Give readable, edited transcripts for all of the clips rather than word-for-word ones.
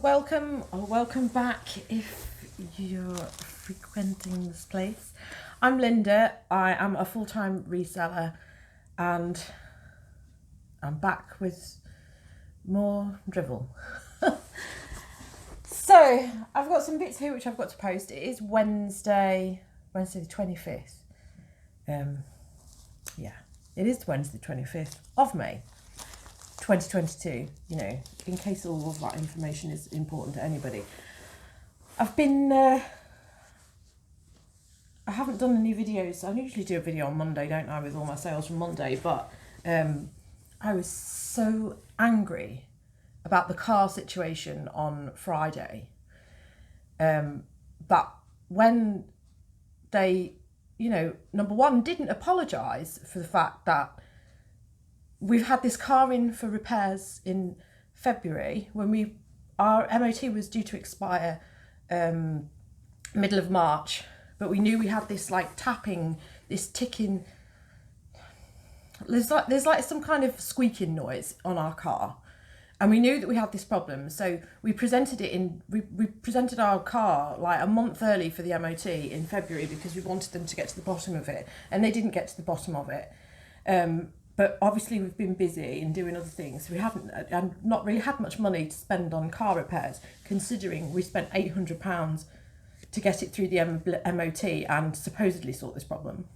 welcome or welcome back if you're frequenting this place. I'm Linda. I am a full-time reseller and I'm back with more drivel. So I've got some bits here which I've got to post. It is Wednesday the 25th. Yeah, it is Wednesday the 25th of May 2022, you know, in case all of that information is important to anybody. I've been, I haven't done any videos. I usually do a video on Monday, don't I, with all my sales from Monday, but I was so angry about the car situation on Friday that when they, you know, number one, didn't apologise for the fact that we've had this car in for repairs in February when our MOT was due to expire middle of March, but we knew we had this like tapping, this ticking, there's like some kind of squeaking noise on our car, and we knew that we had this problem, so we presented we presented our car like a month early for the MOT in February because we wanted them to get to the bottom of it, and they didn't get to the bottom of it. But obviously we've been busy and doing other things. We haven't and not really had much money to spend on car repairs, considering we spent £800 to get it through the MOT and supposedly sort this problem.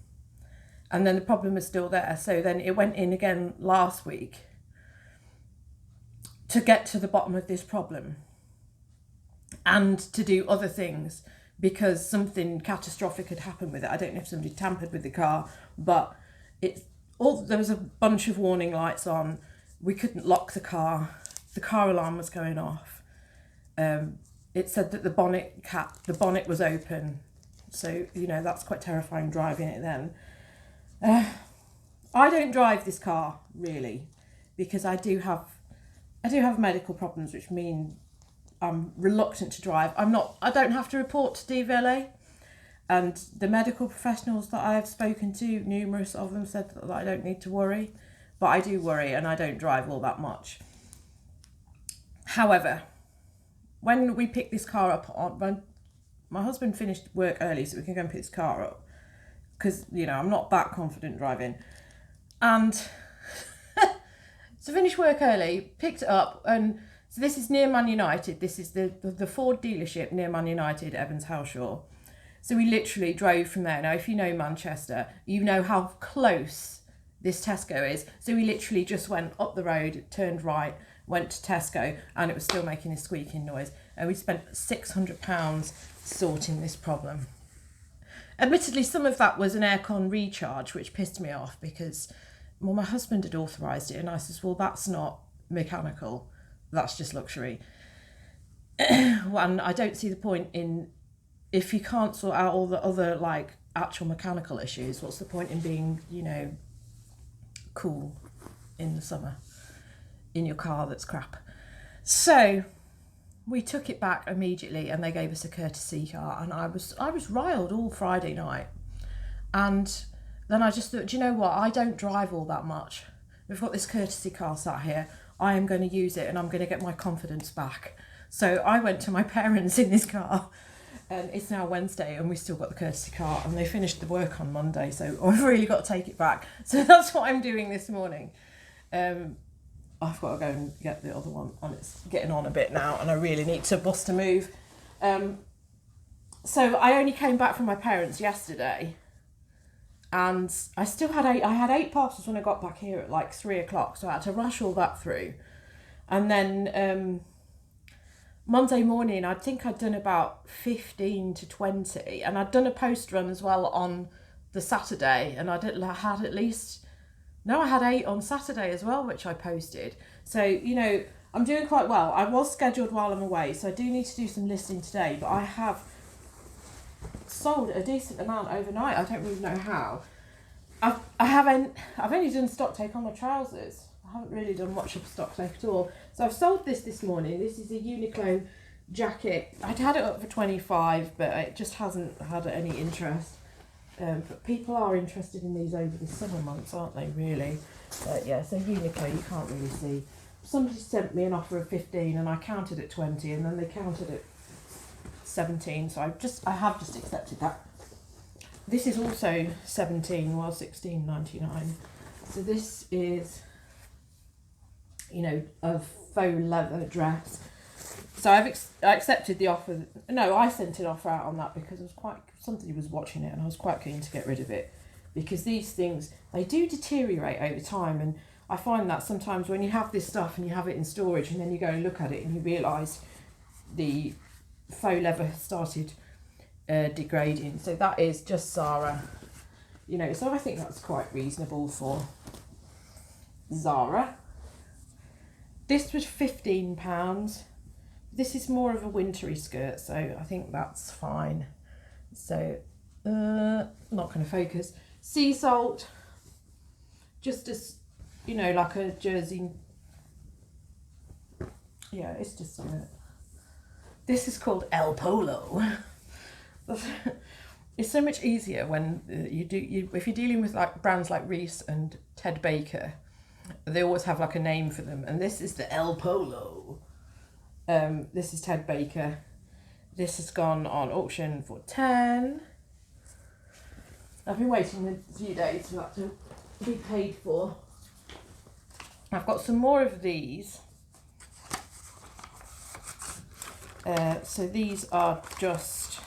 And then the problem is still there. So then it went in again last week to get to the bottom of this problem and to do other things because something catastrophic had happened with it. I don't know if somebody tampered with the car, but there was a bunch of warning lights on. We couldn't lock the car alarm was going off. It said that the bonnet was open. So, you know, that's quite terrifying driving it then. I don't drive this car really because I do have medical problems, which mean I'm reluctant to drive. I don't have to report to DVLA. And the medical professionals that I have spoken to, numerous of them, said that I don't need to worry. But I do worry, and I don't drive all that much. However, when we picked this car up, when my husband finished work early so we can go and pick this car up, because, you know, I'm not that confident driving. And so finished work early, picked it up, and so this is near Man United. This is the Ford dealership near Man United, Evans Halshaw. So we literally drove from there. Now, if you know Manchester, you know how close this Tesco is. So we literally just went up the road, turned right, went to Tesco, and it was still making this squeaking noise. And we spent £600 sorting this problem. Admittedly, some of that was an aircon recharge, which pissed me off because, well, my husband had authorised it. And I says, well, that's not mechanical. That's just luxury. And I don't see the point in, if you can't sort out all the other like actual mechanical issues, what's the point in being, you know, cool in the summer in your car that's crap? So we took it back immediately and they gave us a courtesy car, and I was riled all Friday night. And then I just thought, do you know what? I don't drive all that much. We've got this courtesy car sat here. I am going to use it and I'm going to get my confidence back. So I went to my parents in this car. And it's now Wednesday and we still got the courtesy car, and they finished the work on Monday, so I've really got to take it back. So that's what I'm doing this morning. I've got to go and get the other one on. It's getting on a bit now and I really need to bust a move. So I only came back from my parents yesterday, and I had 8 parcels when I got back here at like 3 o'clock, so I had to rush all that through. And then Monday morning, I think I'd done about 15 to 20, and I'd done a post run as well on the Saturday, and I had 8 on Saturday as well, which I posted. So, you know, I'm doing quite well. I was scheduled while I'm away, so I do need to do some listing today, but I have sold a decent amount overnight. I don't really know how. I've only done stock take on my trousers. I haven't really done much of stock take at all. So I've sold this morning. This is a Uniqlo jacket. I'd had it up for 25, but it just hasn't had any interest. But people are interested in these over the summer months, aren't they, really? But yeah, so Uniqlo, you can't really see. somebody sent me an offer of 15 and I counted at 20 and then they counted at 17, so I have just accepted that. This is also 17, well, 16.99. So this is, you know, a faux leather dress. So I accepted the offer. No, I sent an offer out on that because somebody was watching it and I was quite keen to get rid of it, because these things, they do deteriorate over time, and I find that sometimes when you have this stuff and you have it in storage and then you go and look at it and you realise the faux leather started degrading. So that is just Zara, you know, so I think that's quite reasonable for Zara. This was £15. This is more of a wintry skirt, so I think that's fine. So not going to focus. Sea salt, just as, you know, like a jersey. Yeah, it's just a skirt. This is called El Polo. It's so much easier when if you're dealing with like brands like Reese and Ted Baker, they always have like a name for them, and this is the El Polo. This is Ted Baker. This has gone on auction for 10. I've been waiting a few days for that to be paid for. I've got some more of these. So these are just,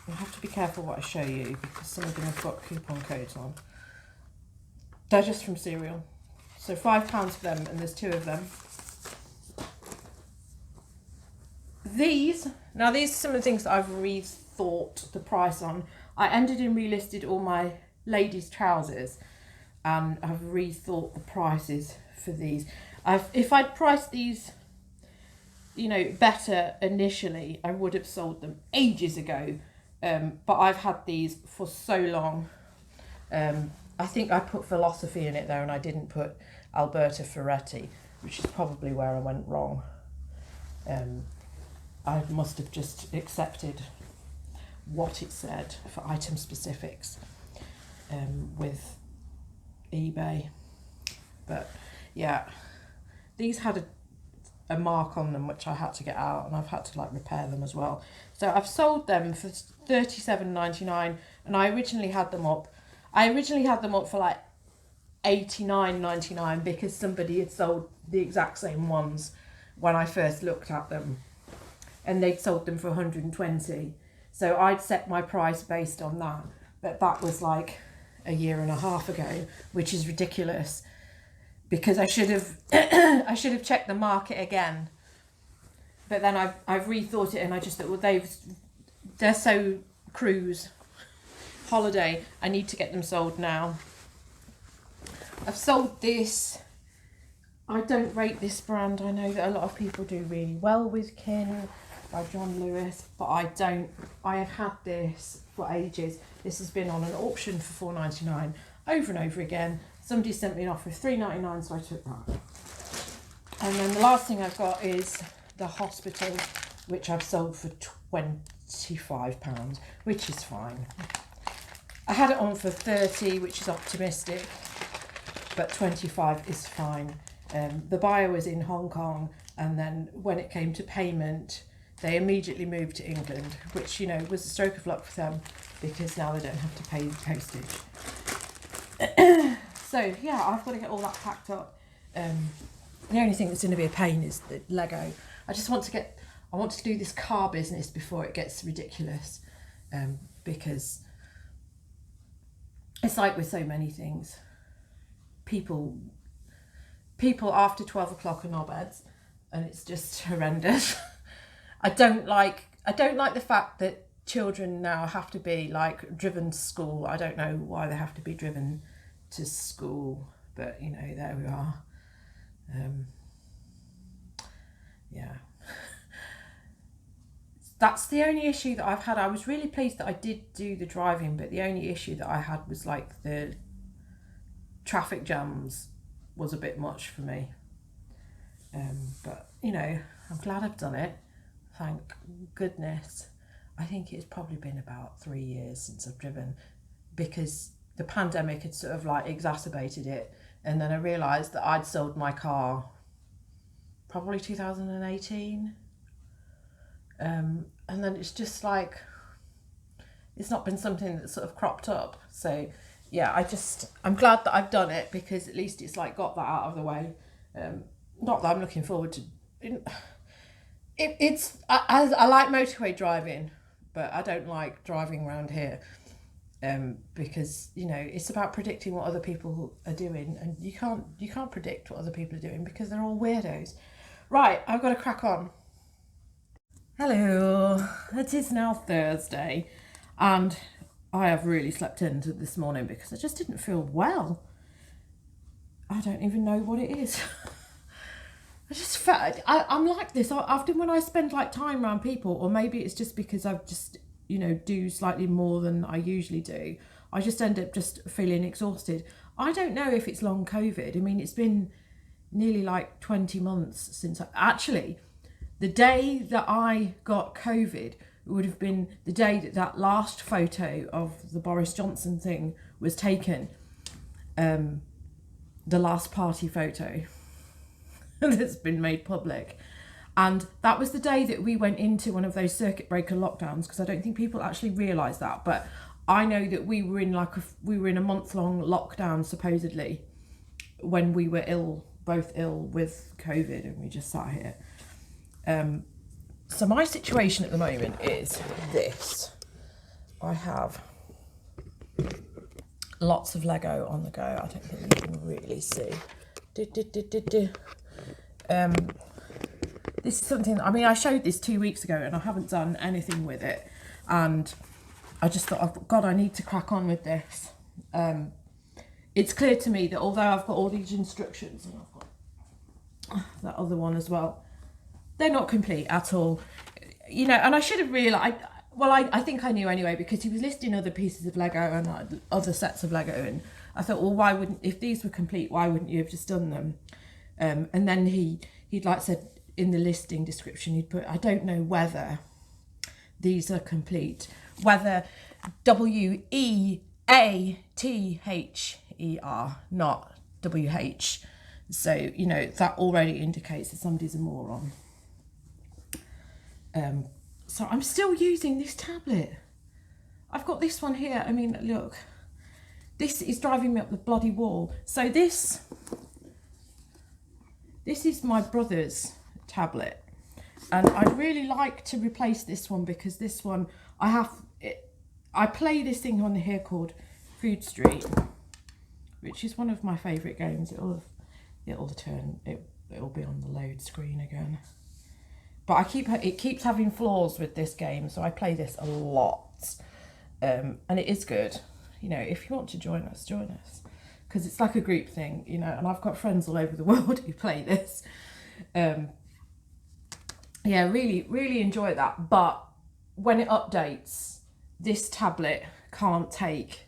I have to be careful what I show you because some of them have got coupon codes on. They're just from Cereal. So £5 for them, and there's 2 of them. These are some of the things that I've rethought the price on. I ended and relisted all my ladies' trousers, and I've rethought the prices for these. If I'd priced these, you know, better initially, I would have sold them ages ago. But I've had these for so long. I think I put philosophy in it there and I didn't put Alberta Ferretti, which is probably where I went wrong. I must have just accepted what it said for item specifics with eBay. But yeah, these had a mark on them which I had to get out, and I've had to like repair them as well. So I've sold them for $37.99, and I originally had them up for like $89.99 because somebody had sold the exact same ones when I first looked at them, and they'd sold them for 120. So I'd set my price based on that, but that was like a year and a half ago, which is ridiculous because I should have I should have checked the market again. But then I've rethought it, and I just thought, well, they're so cruise holiday, I need to get them sold now. I've sold this. I don't rate this brand. I know that a lot of people do really well with Kin by John Lewis, but I don't. I have had this for ages. This has been on an auction for $4.99 over and over again. Somebody sent me an offer of $3.99, so I took that. And then the last thing I've got is the Hospital, which I've sold for £25, which is fine. I had it on for 30, which is optimistic, but 25 is fine. The buyer was in Hong Kong, and then when it came to payment, they immediately moved to England, which, you know, was a stroke of luck for them because now they don't have to pay the postage. So yeah, I've got to get all that packed up. The only thing that's going to be a pain is the Lego. I want to do this car business before it gets ridiculous, because it's like with so many things. People after 12 o'clock are knobheads, and it's just horrendous. I don't like the fact that children now have to be like driven to school. I don't know why they have to be driven to school, but you know, there we are. Yeah. That's the only issue that I've had. I was really pleased that I did do the driving, but the only issue that I had was like the traffic jams was a bit much for me. But you know, I'm glad I've done it. Thank goodness. I think it's probably been about 3 years since I've driven, because the pandemic had sort of like exacerbated it, And then I realised that I'd sold my car probably 2018. And then it's just like, it's not been something that sort of cropped up. So yeah, I'm glad that I've done it, because at least it's like got that out of the way. Not that I'm looking forward to I like motorway driving, but I don't like driving around here, because it's about predicting what other people are doing, and you can't predict what other people are doing because they're all weirdos. Right, I've got to crack on. Hello, it is now Thursday, and I have really slept into this morning because I just didn't feel well. I don't even know what it is. I just felt, I'm like this often when I spend like time around people, or maybe it's just because I've just, do slightly more than I usually do. I just end up just feeling exhausted. I don't know if it's long COVID. I mean, it's been nearly like 20 months since actually, the day that I got COVID would have been the day that last photo of the Boris Johnson thing was taken. The last party photo that's been made public. And that was the day that we went into one of those circuit breaker lockdowns, because I don't think people actually realise that. But I know that we were in a month-long lockdown, supposedly, when we were both ill with COVID, and we just sat here. So my situation at the moment is this. I have lots of Lego on the go. I don't think you can really see. This is something, I showed this 2 weeks ago and I haven't done anything with it. And I just thought, oh, God, I need to crack on with this. It's clear to me that although I've got all these instructions, and I've got that other one as well, they're not complete at all. And I should have realised, I think I knew anyway, because he was listing other pieces of Lego and other sets of Lego, and I thought, well, if these were complete, why wouldn't you have just done them? And then he'd like said in the listing description, he'd put, I don't know whether these are complete, whether WEATHER, not WH. So, that already indicates that somebody's a moron. So I'm still using this tablet. I've got this one here. I mean, look, this is driving me up the bloody wall. So this is my brother's tablet, and I'd really like to replace this one, because this one I play this thing on here called Food Street, which is one of my favourite games. It'll be on the load screen again. But it keeps having flaws with this game, so I play this a lot, and it is good. If you want to join us, because it's like a group thing, and I've got friends all over the world who play this. Yeah, really, really enjoy that. But when it updates, this tablet can't take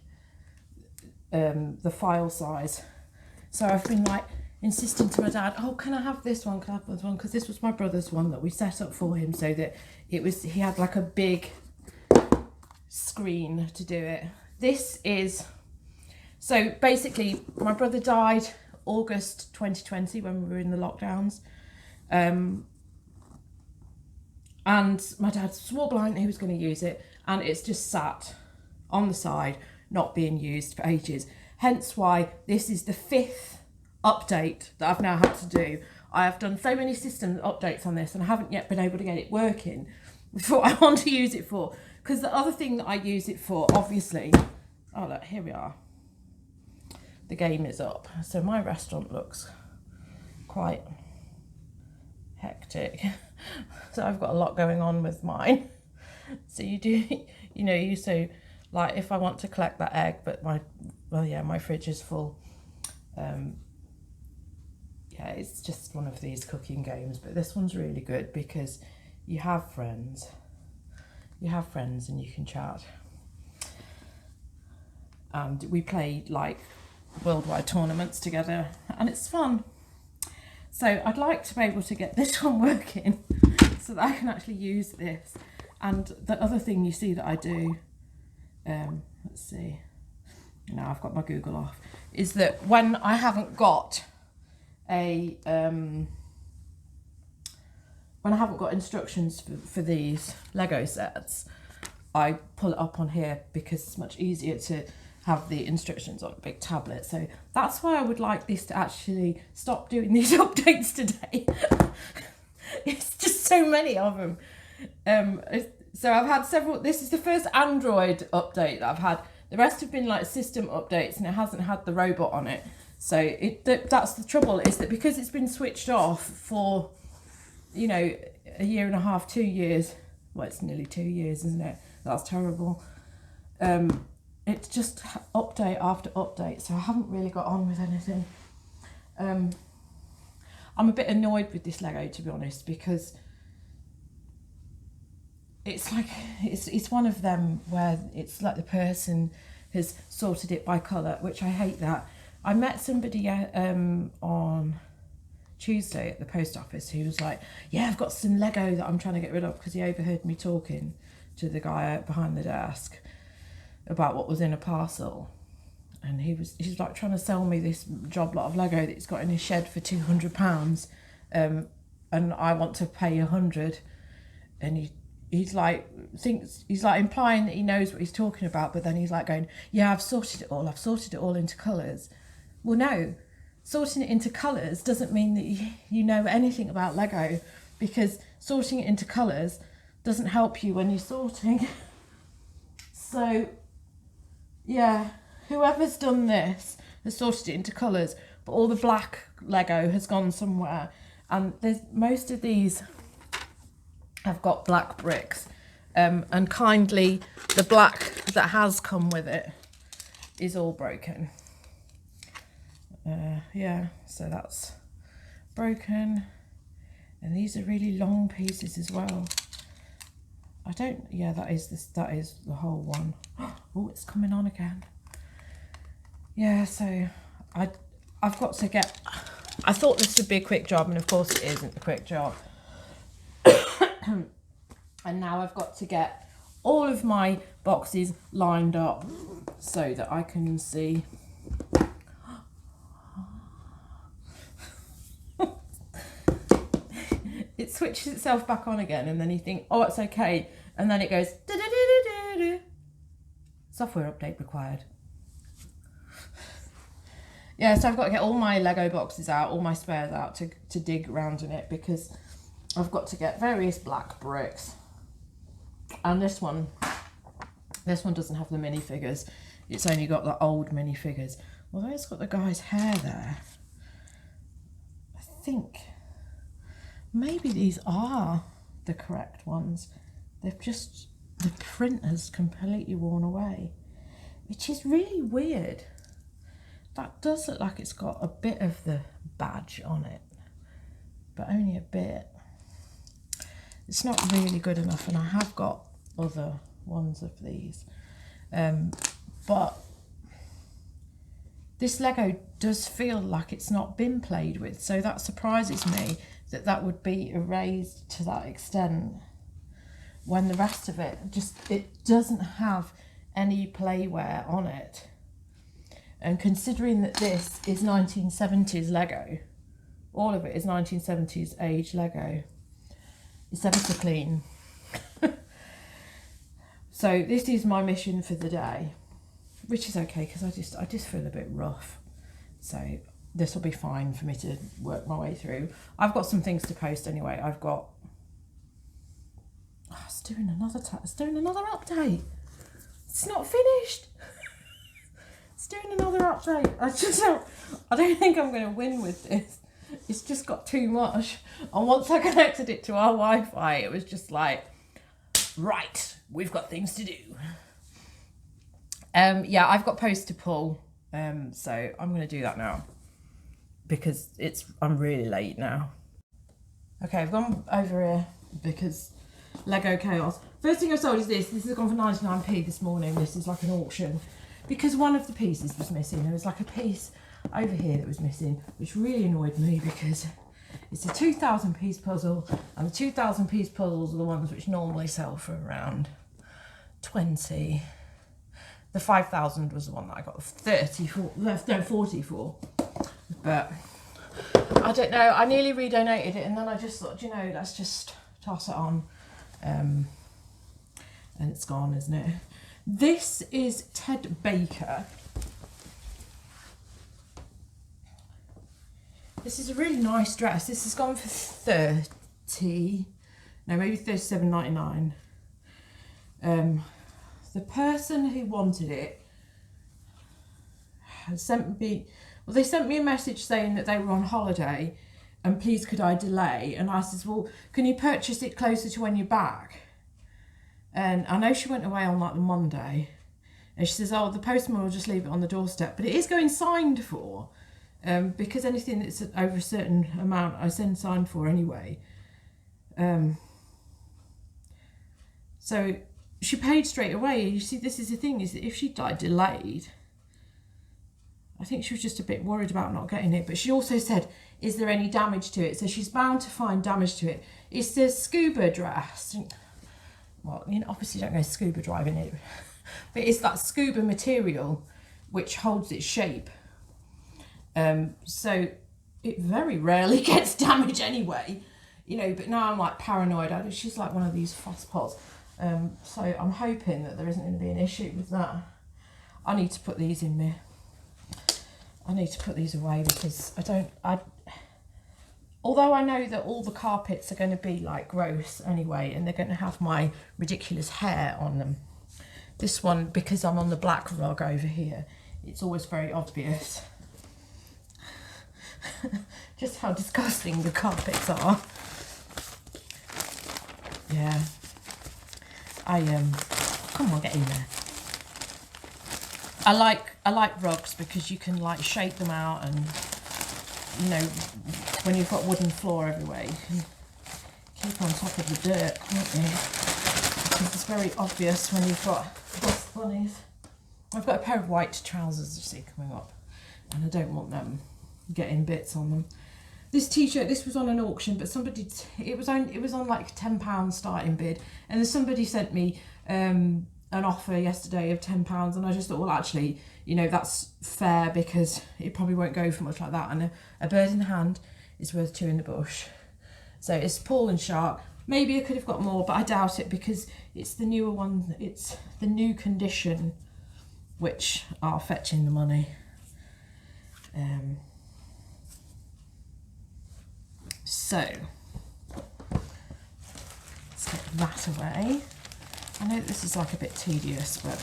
the file size, so I've been like insisting to my dad, oh, can I have this one? Can I have this one? Because this was my brother's one that we set up for him, so that he had like a big screen to do it. This is, so basically my brother died August 2020 when we were in the lockdowns. And my dad swore blind he was going to use it, and it's just sat on the side, not being used for ages. Hence why this is the 5th update that I've now had to do. I have done so many system updates on this, and I haven't yet been able to get it working for what I want to use it for. Because the other thing that I use it for, obviously, oh look, here we are. The game is up. So my restaurant looks quite hectic. So I've got a lot going on with mine. So you do, so like if I want to collect that egg, but my fridge is full. Yeah, it's just one of these cooking games, but this one's really good because you have friends. You have friends and you can chat. And we play like worldwide tournaments together, and it's fun. So I'd like to be able to get this one working so that I can actually use this. And the other thing you see that I do, let's see, now I've got my Google off. is that when I haven't got instructions for these Lego sets, I pull it up on here because it's much easier to have the instructions on a big tablet. So that's why I would like this to actually stop doing these updates today. It's just so many of them. So I've had several. This is the first Android update that I've had. The rest have been like system updates, and it hasn't had the robot on it. So that's the trouble, is that because it's been switched off for, you know, a year and a half, 2 years. Well, it's nearly 2 years, isn't it? That's terrible. It's just update after update, so I haven't really got on with anything. I'm a bit annoyed with this Lego, to be honest, because it's like it's one of them where it's like the person has sorted it by colour, which I hate that. I met somebody on Tuesday at the post office who was like, yeah, I've got some Lego that I'm trying to get rid of, because he overheard me talking to the guy behind the desk about what was in a parcel, and he's like trying to sell me this job lot of Lego that he's got in his shed for £200, and I want to pay 100, and he's like implying that he knows what he's talking about, but then he's like going, yeah, I've sorted it all into colours. Well, no, sorting it into colours doesn't mean that you know anything about Lego, because sorting it into colours doesn't help you when you're sorting. So yeah, whoever's done this has sorted it into colours, but all the black Lego has gone somewhere, and most of these have got black bricks, and kindly the black that has come with it is all broken. Yeah, so that's broken, and these are really long pieces as well. Yeah, that is the whole one. Oh, it's coming on again. Yeah, so I've got to get, I thought this would be a quick job, and of course it isn't a quick job. And now I've got to get all of my boxes lined up so that I can see. It switches itself back on again, and then you think, oh, it's okay, and then it goes software update required. Yeah, so I've got to get all my Lego boxes out, all my spares out to dig around in it, because I've got to get various black bricks. And this one doesn't have the minifigures. It's only got the old minifigures. Although it's got the guy's hair there. I think maybe these are the correct ones. They've just, the printer's completely worn away, which is really weird. That does look like it's got a bit of the badge on it, but only a bit. It's not really good enough, and I have got other ones of these. But this Lego does feel like it's not been played with, so that surprises me that would be erased to that extent, when the rest of it it doesn't have any playware on it. And considering that this is 1970s Lego, all of it is 1970s age Lego, it's ever so clean. So this is my mission for the day, which is okay, because I just feel a bit rough. So this will be fine for me to work my way through. I've got some things to post anyway. I've got, it's doing another update. It's not finished. It's doing another update. I don't think I'm going to win with this. It's just got too much. And once I connected it to our Wi-Fi, it was just like, right, we've got things to do. Yeah, I've got posts to pull. So I'm going to do that now, because I'm really late now. Okay, I've gone over here because Lego Chaos. First thing I sold is this. This has gone for 99p this morning. This is like an auction, because one of the pieces was missing. There was like a piece over here that was missing, which really annoyed me, because it's a 2,000 piece puzzle, and the 2,000 piece puzzles are the ones which normally sell for around 20. The 5,000 was the one that I got 40 for. But I don't know, I nearly redonated it, and then I just thought, you know, let's just toss it on. And it's gone, isn't it? This is Ted Baker. This is a really nice dress. This has gone for 30, no, maybe 37.99. The person who wanted it has sent me, well, they sent me a message saying that they were on holiday and please could I delay? And I says, well, can you purchase it closer to when you're back? And I know she went away on like the Monday, and she says, oh, the postman will just leave it on the doorstep, but it is going signed for, because anything that's over a certain amount I send signed for anyway. So she paid straight away. You see, this is the thing, is that if she'd like delayed, I think she was just a bit worried about not getting it. But she also said, is there any damage to it? So she's bound to find damage to it. It's the scuba dress. Well, you know, obviously don't go scuba diving in it, but it's that scuba material which holds its shape. So it very rarely gets damaged anyway, you know, but now I'm like paranoid. She's like one of these fospots. So I'm hoping that there isn't going to be an issue with that. I need to put these in there. I need to put these away because although I know that all the carpets are going to be like gross anyway, and they're going to have my ridiculous hair on them. This one, because I'm on the black rug over here, it's always very obvious just how disgusting the carpets are. Yeah. Come on, get in there. I like rugs because you can like shake them out, and you know, when you've got wooden floor everywhere, you can keep on top of the dirt, can't you? Because it's very obvious when you've got dust bunnies. I've got a pair of white trousers, you see, coming up, and I don't want them getting bits on them. This t-shirt, this was on an auction, but somebody, it was on like £10 starting bid, and then somebody sent me an offer yesterday of £10, and I just thought, well, actually, you know, that's fair because it probably won't go for much like that, and a bird in the hand is worth two in the bush. So it's Paul and Shark. Maybe I could have got more, but I doubt it because it's the newer one, it's the new condition which are fetching the money. So let's get that away. I know this is like a bit tedious, but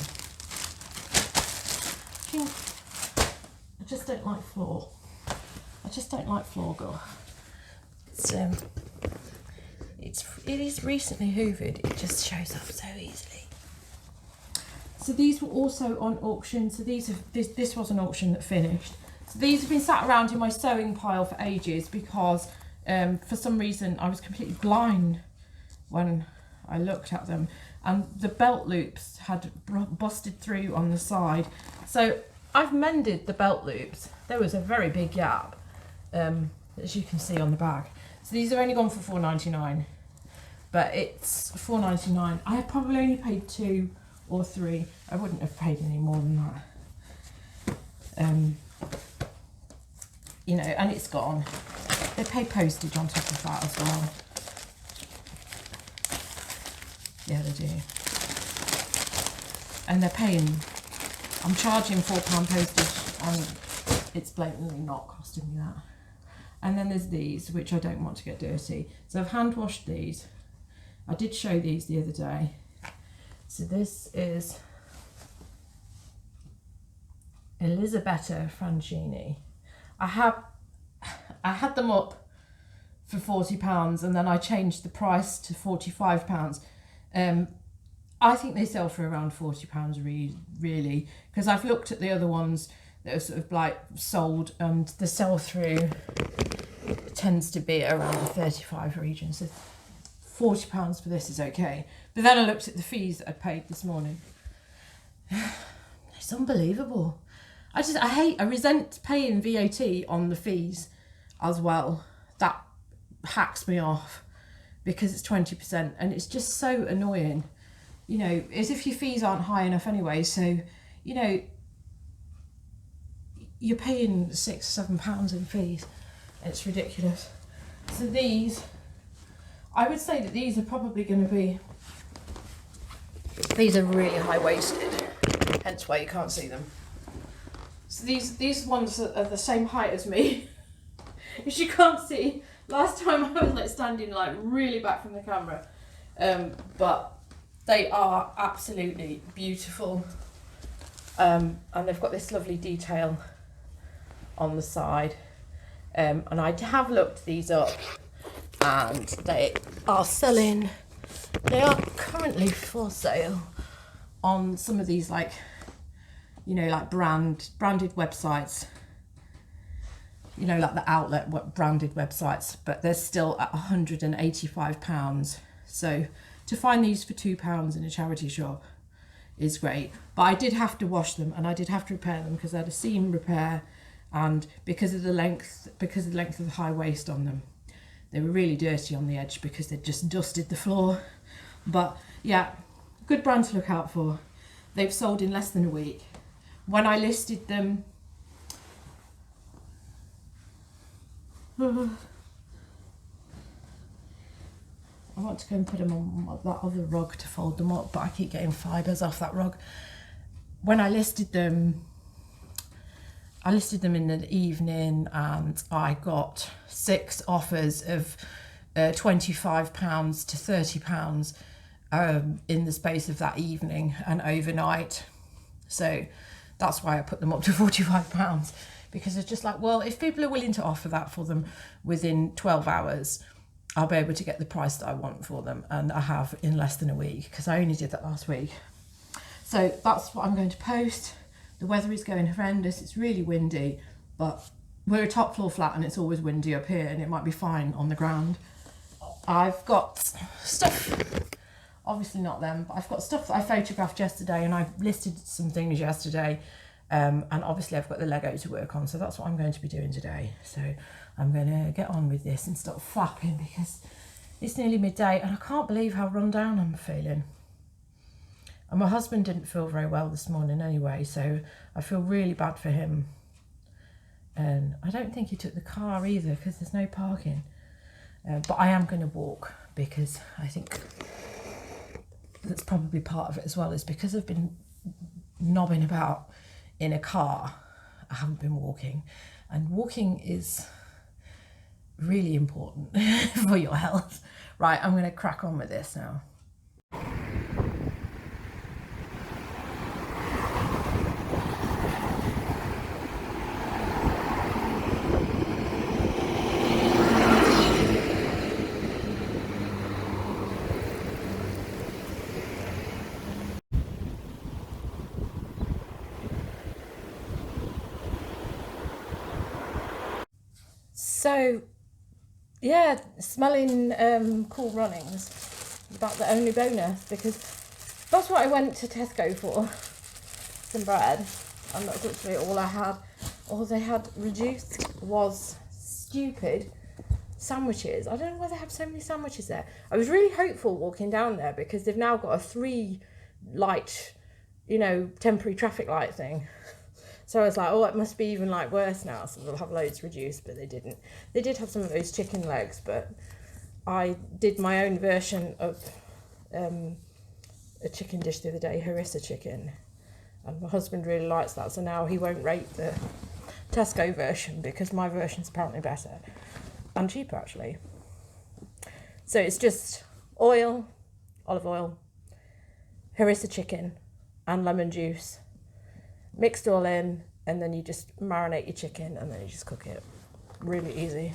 I just don't like floor. I just don't like floor go. It is recently hoovered. It just shows up so easily. So these were also on auction. So this was an auction that finished. So these have been sat around in my sewing pile for ages because for some reason I was completely blind when I looked at them, and the belt loops had busted through on the side. So I've mended the belt loops. There was a very big gap, as you can see on the back. So these are only gone for £4.99, but it's £4.99. I had probably only paid 2 or 3. I wouldn't have paid any more than that. You know, and it's gone. They pay postage on top of that as well. Yeah, they do. And they're paying, I'm charging £4 postage, and it's blatantly not costing me that. And then there's these, which I don't want to get dirty. So I've hand washed these. I did show these the other day. So this is Elisabetta Francini. I had them up for £40, and then I changed the price to £45. I think they sell for around £40 really, because I've looked at the other ones that are sort of like sold, and the sell-through tends to be around the 35 region. So £40 for this is okay. But then I looked at the fees that I paid this morning. It's unbelievable. I resent paying VAT on the fees as well. That hacks me off because it's 20%, and it's just so annoying. You know, as if your fees aren't high enough anyway. So, you know, you're paying £6 or £7 in fees. It's ridiculous. So these, I would say that these are probably going to be, these are really high-waisted, hence why you can't see them. So these ones are the same height as me. As you can't see, last time I was like standing like really back from the camera, but they are absolutely beautiful, and they've got this lovely detail on the side, and I have looked these up, and they are selling. They are currently for sale on some of these, like, you know, like branded websites, you know, like the outlet branded websites, but they're still at £185. So to find these for £2 in a charity shop is great. But I did have to wash them, and I did have to repair them because I had a seam repair, and because of the length of the high waist on them, they were really dirty on the edge because they'd just dusted the floor. But yeah, good brand to look out for. They've sold in less than a week. When I listed them, I want to go and put them on that other rug to fold them up, but I keep getting fibres off that rug. When I listed them in the evening, and I got 6 offers of £25 to £30 in the space of that evening and overnight. So that's why I put them up to £45, because it's just like, well, if people are willing to offer that for them within 12 hours, I'll be able to get the price that I want for them, and I have in less than a week, because I only did that last week. So that's what I'm going to post. The weather is going horrendous. It's really windy, but we're a top floor flat and it's always windy up here, and it might be fine on the ground. I've got stuff, obviously not them, but I've got stuff that I photographed yesterday, and I listed some things yesterday, and obviously I've got the Lego to work on, so that's what I'm going to be doing today. So I'm going to get on with this and stop flapping, because it's nearly midday and I can't believe how run down I'm feeling. And my husband didn't feel very well this morning anyway, so I feel really bad for him. And I don't think he took the car either, because there's no parking. But I am going to walk, because I think that's probably part of it as well, is because I've been knobbing about in a car, I haven't been walking. And walking is really important for your health. Right, I'm going to crack on with this now. So, yeah, smelling Cool Runnings, about the only bonus, because that's what I went to Tesco for, some bread, and that's literally all I had. All they had reduced was stupid sandwiches. I don't know why they have so many sandwiches there. I was really hopeful walking down there, because they've now got a 3 light, you know, temporary traffic light thing. So I was like, oh, it must be even like worse now, so they'll have loads reduced, but they didn't. They did have some of those chicken legs, but I did my own version of a chicken dish the other day, harissa chicken, and my husband really likes that, so now he won't rate the Tesco version, because my version's apparently better and cheaper actually. So it's just oil, olive oil, harissa chicken and lemon juice, mixed all in, and then you just marinate your chicken, and then you just cook it. Really easy.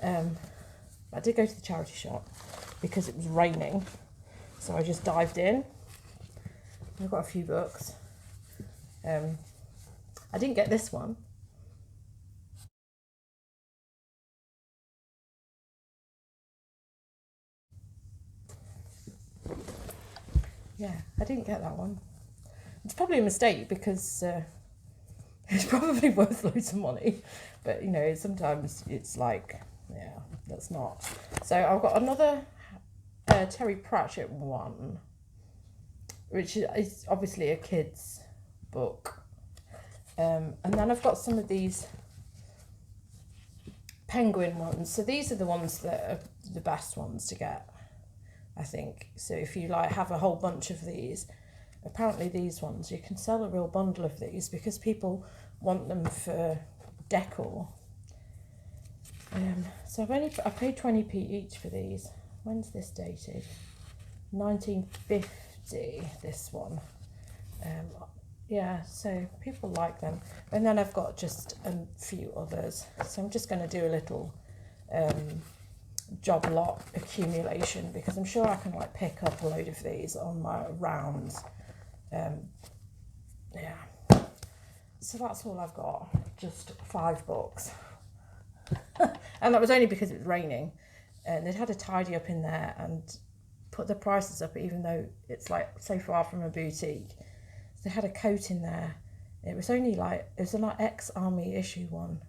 I did go to the charity shop because it was raining, so I just dived in. I've got a few books. I didn't get this one. Yeah, I didn't get that one. It's probably a mistake, because it's probably worth loads of money, but you know, sometimes it's like, yeah, that's not. So I've got another Terry Pratchett one, which is obviously a kid's book. And then I've got some of these penguin ones. So these are the ones that are the best ones to get, I think. So if you like have a whole bunch of these, apparently these ones, you can sell a real bundle of these because people want them for decor. So I paid 20p each for these. When's this dated? 1950, this one. Yeah, so people like them. And then I've got just a few others. So I'm just going to do a little job lot accumulation because I'm sure I can like pick up a load of these on my rounds. Yeah. So that's all I've got, just 5 books. And that was only because it was raining. And they'd had a tidy up in there and put the prices up even though it's like so far from a boutique. They had a coat in there. It was only like, it was a like ex-army issue one.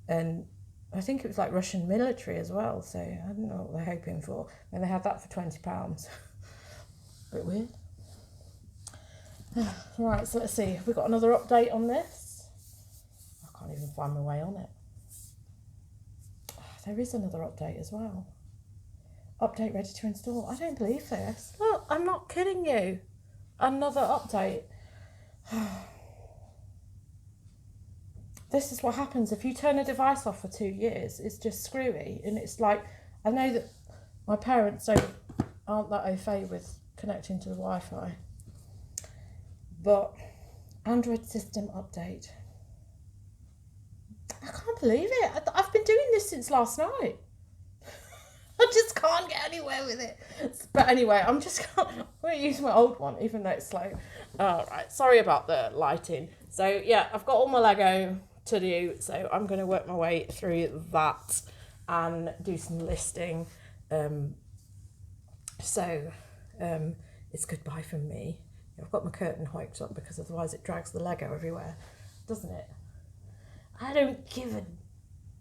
And I think it was like Russian military as well. So I don't know what they're hoping for. And they had that for £20. Bit weird. Right, so let's see. Have we got another update on this? I can't even find my way on it. There is another update as well. Update ready to install. I don't believe this. Look, I'm not kidding you. Another update. This is what happens if you turn a device off for 2 years. It's just screwy. And it's like, I know that my parents aren't that au fait with connecting to the Wi-Fi. But Android system update. I can't believe it. I've been doing this since last night. I just can't get anywhere with it. But anyway, I'm going to use my old one, even though it's slow. All right, sorry about the lighting. So yeah, I've got all my Lego to do. So I'm going to work my way through that and do some listing. It's goodbye from me. I've got my curtain hiked up because otherwise it drags the Lego everywhere, doesn't it? I don't give a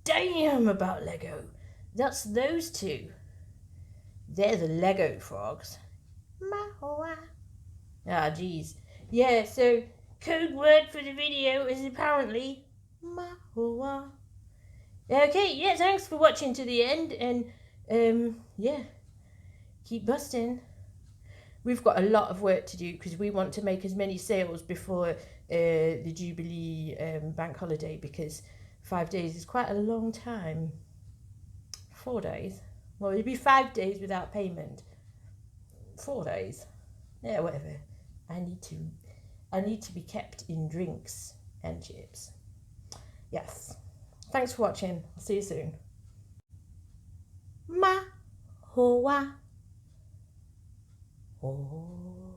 damn about Lego. That's those two. They're the Lego frogs. Ah, geez. Yeah, so code word for the video is apparently Mahoa. Okay, yeah, thanks for watching to the end. And, yeah, keep busting. We've got a lot of work to do because we want to make as many sales before the Jubilee bank holiday because 5 days is quite a long time. 4 days. Well, it'd be 5 days without payment. 4 days. Yeah, whatever. I need to be kept in drinks and chips. Yes. Thanks for watching. I'll see you soon. Ma hoa. Oh.